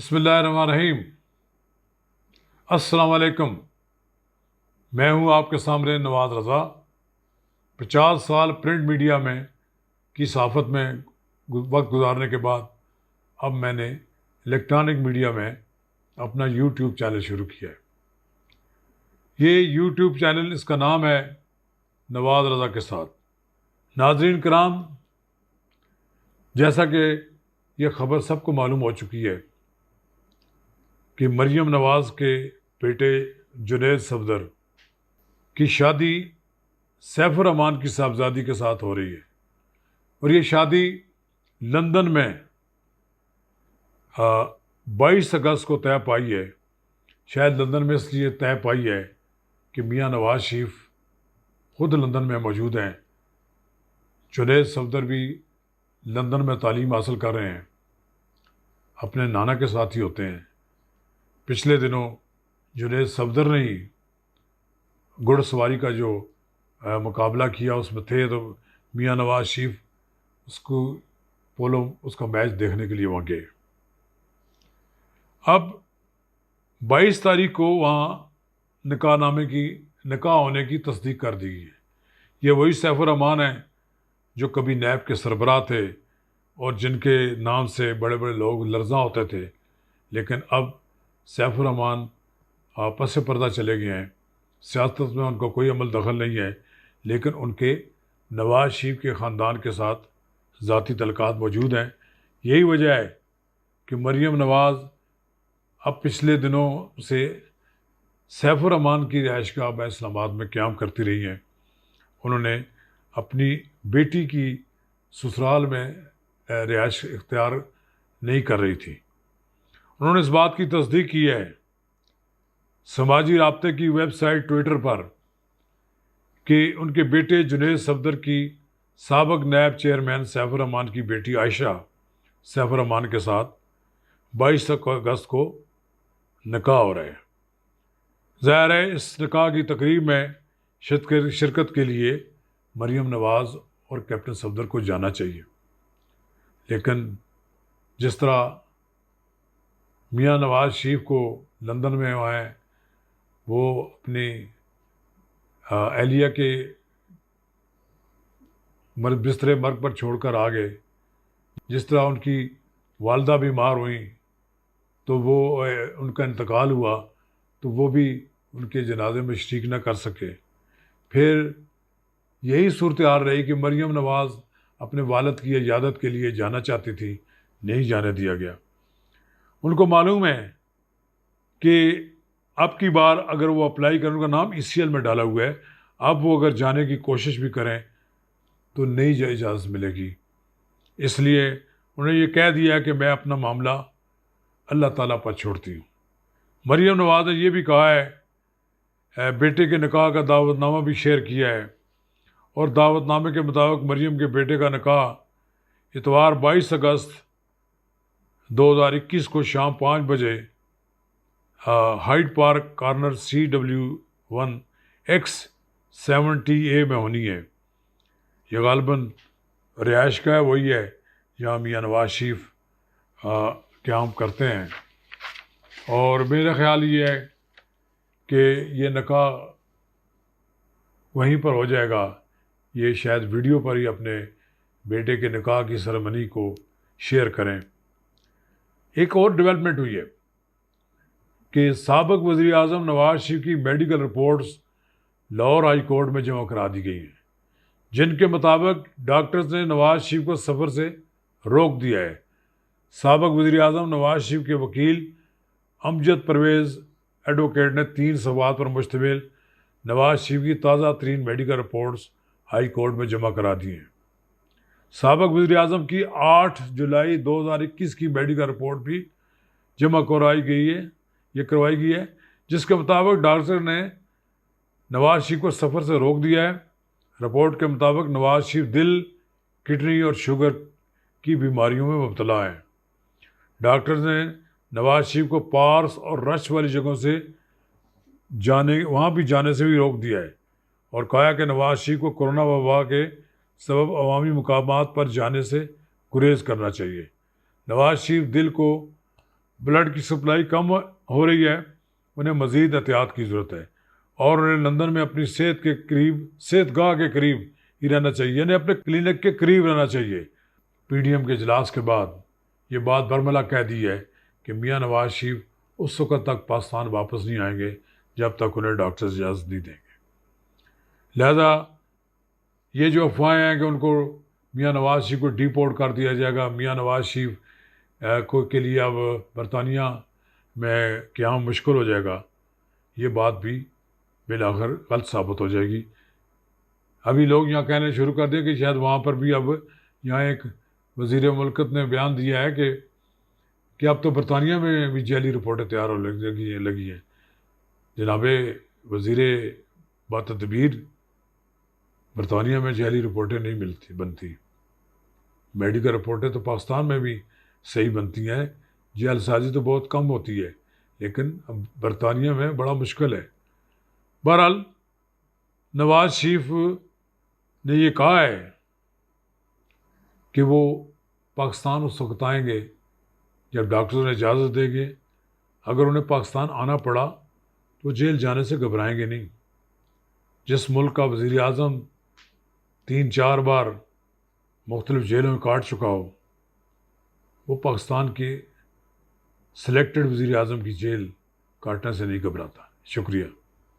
بسم اللہ الرحمن الرحیم۔ السلام علیکم، میں ہوں آپ کے سامنے نواز رضا۔ 50 سال پرنٹ میڈیا میں کی صحافت میں وقت گزارنے کے بعد اب میں نے الیکٹرانک میڈیا میں اپنا یوٹیوب چینل شروع کیا ہے۔ یہ یوٹیوب چینل، اس کا نام ہے نواز رضا کے ساتھ۔ ناظرین کرام، جیسا کہ یہ خبر سب کو معلوم ہو چکی ہے کہ مریم نواز کے بیٹے جنید صفدر کی شادی سیف الرحمان کی صاحبزادی کے ساتھ ہو رہی ہے، اور یہ شادی لندن میں 22 اگست کو طے پائی ہے۔ شاید لندن میں اس لیے طے پائی ہے کہ میاں نواز شریف خود لندن میں موجود ہیں، جنید صفدر بھی لندن میں تعلیم حاصل کر رہے ہیں، اپنے نانا کے ساتھ ہی ہوتے ہیں۔ پچھلے دنوں جنید صفدر نے ہی گھڑ سواری کا جو مقابلہ کیا اس میں تھے، تو میاں نواز شریف اس کا میچ دیکھنے کے لیے وہاں گئے۔ اب 22 تاریخ کو وہاں نکاح ہونے کی تصدیق کر دی گئی ہے۔ یہ وہی سیف الرحمان ہیں جو کبھی نیب کے سربراہ تھے اور جن کے نام سے بڑے بڑے لوگ لرزاں ہوتے تھے، لیکن اب سیف الرحمان پس پردہ چلے گئے ہیں۔ سیاست میں ان کو کوئی عمل دخل نہیں ہے، لیکن ان کے نواز شریف کے خاندان کے ساتھ ذاتی تعلقات موجود ہیں۔ یہی وجہ ہے کہ مریم نواز اب پچھلے دنوں سے سیف الرحمان کی رہائش گاہ میں اسلام آباد میں قیام کرتی رہی ہیں۔ انہوں نے اپنی بیٹی کی سسرال میں رہائش اختیار نہیں کر رہی تھی۔ انہوں نے اس بات کی تصدیق کی ہے سماجی رابطے کی ویب سائٹ ٹویٹر پر کہ ان کے بیٹے جنید صفدر کی سابق نیب چیئرمین سیف الرحمان کی بیٹی عائشہ سیف الرحمان کے ساتھ 22 اگست کو نکاح ہو رہا ہے۔ ظاہر ہے اس نکاح کی تقریب میں شرکت کے لیے مریم نواز اور کیپٹن صفدر کو جانا چاہیے، لیکن جس طرح میاں نواز شریف کو لندن میں ہیں، وہ اپنی اہلیہ کے بستر مرگ پر چھوڑ کر آ گئے۔ جس طرح ان کی والدہ بیمار ہوئیں تو وہ ان کا انتقال ہوا تو وہ بھی ان کے جنازے میں شریک نہ کر سکے۔ پھر یہی صورتحال رہی کہ مریم نواز اپنے والد کی عیادت کے لیے جانا چاہتی تھی، نہیں جانے دیا گیا۔ ان کو معلوم ہے کہ اب کی بار اگر وہ اپلائی کریں، ان کا نام ECL میں ڈالا ہوا ہے، اب وہ اگر جانے کی کوشش بھی کریں تو نہیں اجازت ملے گی۔ اس لیے انہوں نے یہ کہہ دیا کہ میں اپنا معاملہ اللہ تعالیٰ پر چھوڑتی ہوں۔ مریم نواز نے یہ بھی کہا ہے، بیٹے کے نکاح کا دعوت نامہ بھی شیئر کیا ہے، اور دعوت نامے کے مطابق مریم کے بیٹے کا نکاح اتوار 22 اگست 2021 کو شام 5 بجے Hyde park corner CW1 X70A میں ہونی ہے۔ یہ غالباً رہائش گاہ وہی ہے جہاں میاں نواز شریف قیام کرتے ہیں، اور میرا خیال یہ ہے کہ یہ نکاح وہیں پر ہو جائے گا۔ یہ شاید ویڈیو پر ہی اپنے بیٹے کے نکاح کی سرمنی کو شیئر کریں۔ ایک اور ڈیولپمنٹ ہوئی ہے کہ سابق وزیر اعظم نواز شریف کی medical reports Lahore high court میں جمع کرا دی گئی ہیں، جن کے مطابق ڈاکٹرز نے نواز شریف کو سفر سے روک دیا ہے۔ سابق وزیر اعظم نواز شریف کے وکیل امجد پرویز ایڈوکیٹ نے 3 صفحات پر مشتمل نواز شریف کی تازہ ترین میڈیکل رپورٹس ہائی کورٹ میں جمع کرا دی ہیں۔ سابق وزیر اعظم کی 8 جولائی 2021 کی میڈیکل رپورٹ بھی جمع کروائی گئی ہے، جس کے مطابق ڈاکٹر نے نواز شریف کو سفر سے روک دیا ہے۔ رپورٹ کے مطابق نواز شریف دل، کڈنی اور شوگر کی بیماریوں میں مبتلا ہیں۔ ڈاکٹرز نے نواز شریف کو پارس اور رش والی جگہوں سے وہاں بھی جانے سے بھی روک دیا ہے، اور کہا کہ نواز شریف کو کورونا وبا کے سبب عوامی مقامات پر جانے سے گریز کرنا چاہیے۔ نواز شریف دل کو بلڈ کی سپلائی کم ہو رہی ہے، انہیں مزید احتیاط کی ضرورت ہے، اور انہیں لندن میں اپنی صحت گاہ کے قریب ہی رہنا چاہیے، یعنی اپنے کلینک کے قریب رہنا چاہیے۔ پی ڈی ایم کے اجلاس کے بعد یہ بات برملا کہہ دی ہے کہ میاں نواز شریف اس وقت تک پاکستان واپس نہیں آئیں گے جب تک انہیں ڈاکٹرز اجازت نہیں دیں گے۔ لہذا یہ جو افواہیں ہیں کہ ان کو میاں نواز شریف کو ڈی پورٹ کر دیا جائے گا، میاں نواز شریف کے لیے اب برطانیہ میں قیام مشکل ہو جائے گا، یہ بات بھی بالآخر غلط ثابت ہو جائے گی۔ ابھی لوگ یہاں کہنے شروع کر دیں کہ شاید وہاں پر بھی اب یہاں ایک وزیر مملکت نے بیان دیا ہے کہ اب تو برطانیہ میں بھی جعلی رپورٹیں تیار ہو لگی ہیں۔ جناب وزیر باتدبیر، برطانیہ میں جعلی رپورٹیں نہیں بنتی، میڈیکل رپورٹیں تو پاکستان میں بھی صحیح بنتی ہیں، جعل سازی تو بہت کم ہوتی ہے، لیکن اب برطانیہ میں بڑا مشکل ہے۔ بہرحال نواز شریف نے یہ کہا ہے کہ وہ پاکستان اس وقت آئیں گے جب ڈاکٹروں نے اجازت دیں گے۔ اگر انہیں پاکستان آنا پڑا تو جیل جانے سے گھبرائیں گے نہیں۔ جس ملک کا وزیر اعظم 3-4 بار مختلف جیلوں میں کاٹ چکا ہو، وہ پاکستان کے سلیکٹڈ وزیر اعظم کی جیل کاٹنے سے نہیں گھبراتا۔ شکریہ۔